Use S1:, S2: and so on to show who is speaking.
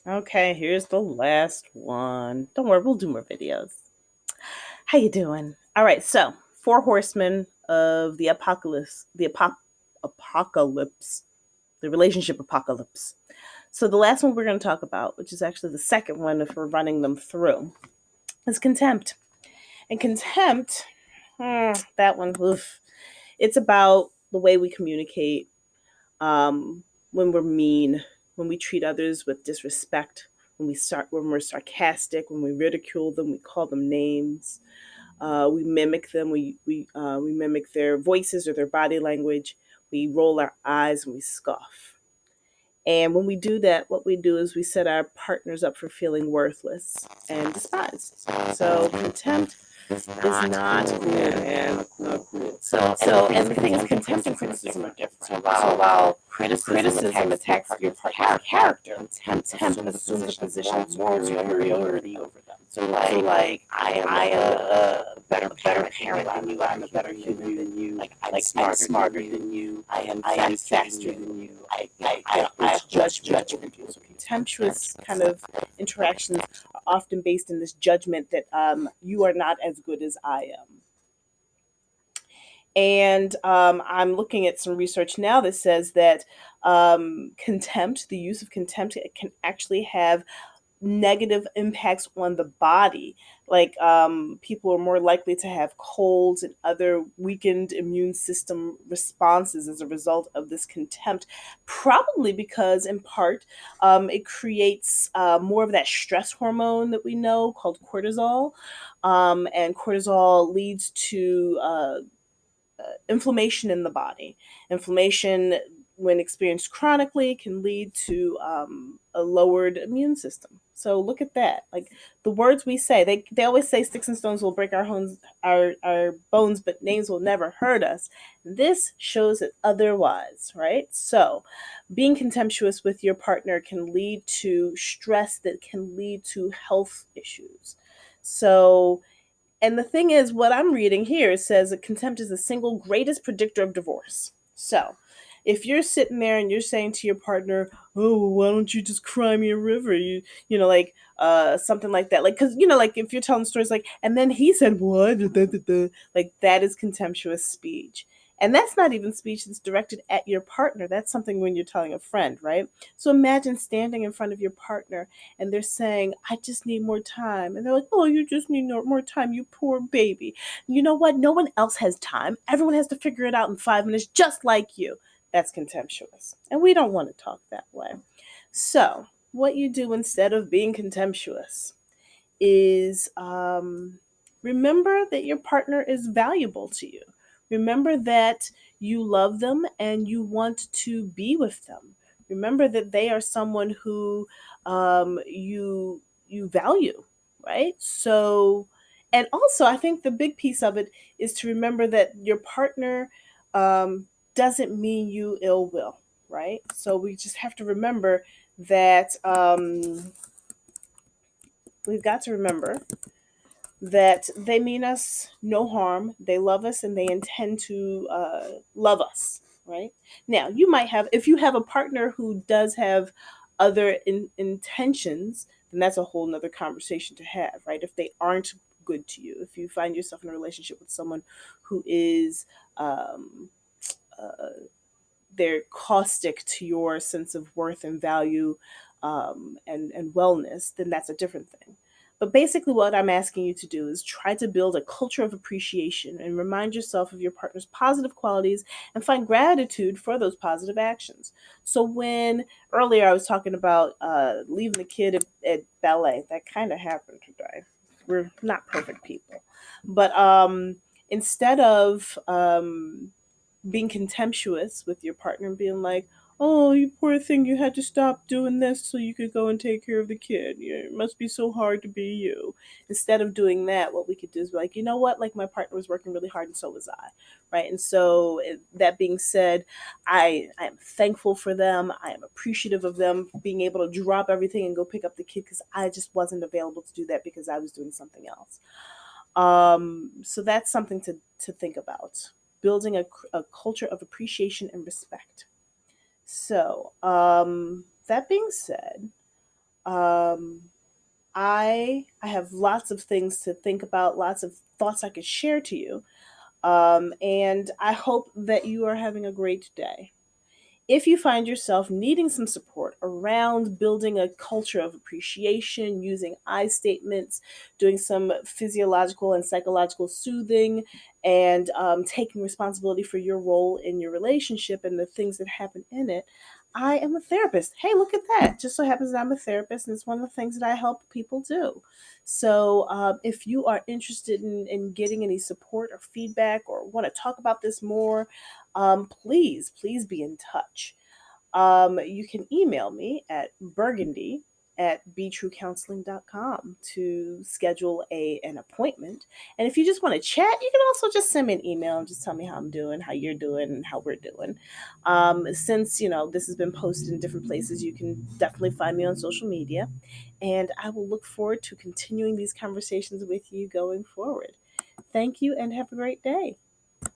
S1: Okay, here's the last one. Don't worry, we'll do more videos. How you doing? All right, so four horsemen of the apocalypse, apocalypse, the relationship apocalypse. So the last one we're going to talk about, which is actually the second one if we're running them through, is contempt. And contempt, that one, oof, it's about the way we communicate, when we're mean, when we treat others with disrespect, when we're sarcastic, when we ridicule them, we call them names, we mimic them, we mimic their voices or their body language, we roll our eyes and we scoff. And when we do that, what we do is we set our partners up for feeling worthless and despised. So contempt is not cool, man. It's not cool. And the thing is, contempt and criticism are different. So while criticism attacks your partner's character, contempt assumes a position of moral superiority over them. So I am a better parent than you. I'm a better human than you. I'm smarter than you. I am faster than you. I judgment over you. So contemptuous kind of interactions are often based in this judgment that you are not as good as I am. And I'm looking at some research now that says that contempt, the use of contempt, it can actually have negative impacts on the body. Like people are more likely to have colds and other weakened immune system responses as a result of this contempt, probably because, in part, it creates more of that stress hormone that we know called cortisol. And cortisol leads to inflammation in the body. Inflammation, when experienced chronically, can lead to a lowered immune system. So look at that. Like the words we say, they always say sticks and stones will break our bones, but names will never hurt us. This shows it otherwise, right? So being contemptuous with your partner can lead to stress that can lead to health issues. So and the thing is, what I'm reading here says that contempt is the single greatest predictor of divorce. So, if you're sitting there and you're saying to your partner, "Oh, well, why don't you just cry me a river?" Like something like that. Like, because like if you're telling stories like, and then he said what, like that is contemptuous speech. And that's not even speech that's directed at your partner. That's something when you're telling a friend, right? So imagine standing in front of your partner and they're saying, I just need more time. And they're like, oh, you just need more time, you poor baby. You know what? No one else has time. Everyone has to figure it out in 5 minutes, just like you. That's contemptuous. And we don't want to talk that way. So, what you do instead of being contemptuous is remember that your partner is valuable to you. Remember that you love them and you want to be with them. Remember that they are someone who you value, right? So, and also, I think the big piece of it is to remember that your partner doesn't mean you ill will, right? So we just have to remember that we've got to remember that they mean us no harm. They love us and they intend to love us, right? Now, you might have, if you have a partner who does have other intentions, then that's a whole nother conversation to have, right? If they aren't good to you, if you find yourself in a relationship with someone who is, um, uh, they're caustic to your sense of worth and value and wellness, then that's a different thing. But basically, what I'm asking you to do is try to build a culture of appreciation and remind yourself of your partner's positive qualities and find gratitude for those positive actions. So, when earlier I was talking about leaving the kid at ballet, that kind of happened today. We're not perfect people. But instead of being contemptuous with your partner and being like, "Oh, you poor thing, you had to stop doing this so you could go and take care of the kid. Yeah, it must be so hard to be you." Instead of doing that, what we could do is be like, you know what? Like my partner was working really hard, and so was I, right? And so that being said, I am thankful for them. I am appreciative of them being able to drop everything and go pick up the kid because I just wasn't available to do that because I was doing something else. So that's something to think about. Building a culture of appreciation and respect. So, that being said, Um, I have lots of things to think about, lots of thoughts I could share to you. And I hope that you are having a great day. If you find yourself needing some support around building a culture of appreciation, using I statements, doing some physiological and psychological soothing, and taking responsibility for your role in your relationship and the things that happen in it, I am a therapist. Hey, look at that. Just so happens that I'm a therapist, and it's one of the things that I help people do. So, if you are interested in getting any support or feedback or want to talk about this more, please be in touch. You can email me at burgundy@betruecounseling.com to schedule an appointment. And if you just want to chat, you can also just send me an email and just tell me how I'm doing, how you're doing, and how we're doing. Since, this has been posted in different places, you can definitely find me on social media. And I will look forward to continuing these conversations with you going forward. Thank you and have a great day.